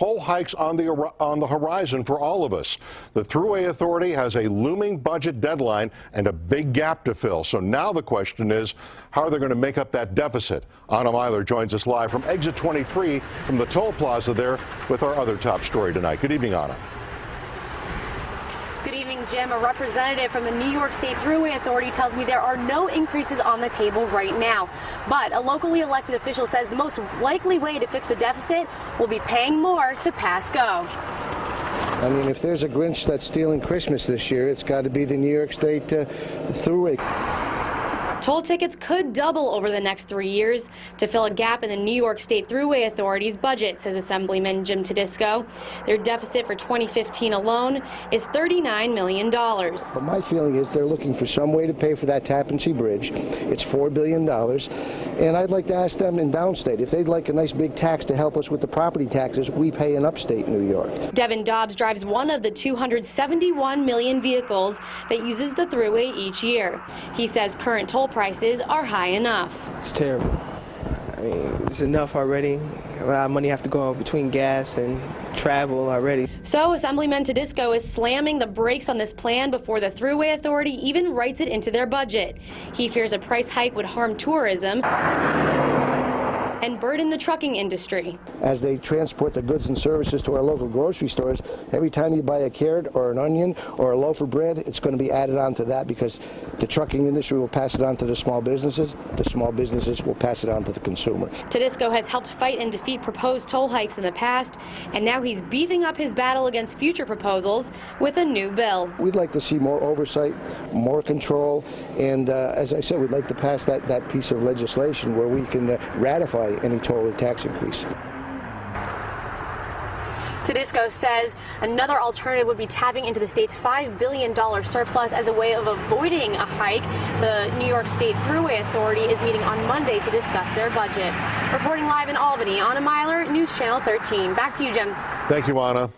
toll hikes on the horizon for all of us. The Thruway Authority has a looming budget deadline and a big gap to fill. So now the question is, how are they going to make up that deficit? Anna Myler joins us live from exit 23 from the toll plaza there with our other top story tonight. Good evening, Anna. Good evening, Jim. A representative from the New York State Thruway Authority tells me there are no increases on the table right now. But a locally elected official says the most likely way to fix the deficit will be paying more to pass go. I mean, if there's a Grinch that's stealing Christmas this year, it's got to be the New York State Thruway. Toll tickets could double over the next 3 years to fill a gap in the New York State Thruway Authority's budget, says Assemblyman Jim Tedisco. Their deficit for 2015 alone is $39 million. But my feeling is they're looking for some way to pay for that Tappan Zee Bridge. It's $4 billion. And I'd like to ask them in downstate, if they'd like a nice big tax to help us with the property taxes we pay in upstate New York. Devin Dobbs drives one of the 271 million vehicles that uses the Thruway each year. He says current toll prices are high enough. It's terrible. I mean, it's enough already. A lot of money have to go between gas and travel already. So Assemblyman Tedisco is slamming the brakes on this plan before the Thruway Authority even writes it into their budget. He fears a price hike would harm tourism and burden the trucking industry. As they transport the goods and services to our local grocery stores, every time you buy a carrot or an onion or a loaf of bread, it's going to be added on to that because the trucking industry will pass it on to the small businesses. The small businesses will pass it on to the consumer. Tedisco has helped fight and defeat proposed toll hikes in the past, and now he's beefing up his battle against future proposals with a new bill. We'd like to see more oversight, more control, and as I said, we'd like to pass that piece of legislation where we can ratify any toll or tax increase. Tedisco says another alternative would be tapping into the state's $5 billion surplus as a way of avoiding a hike. The New York State Thruway Authority is meeting on Monday to discuss their budget. Reporting live in Albany, Anna Myler, News Channel 13. Back to you, Jim. Thank you, Anna.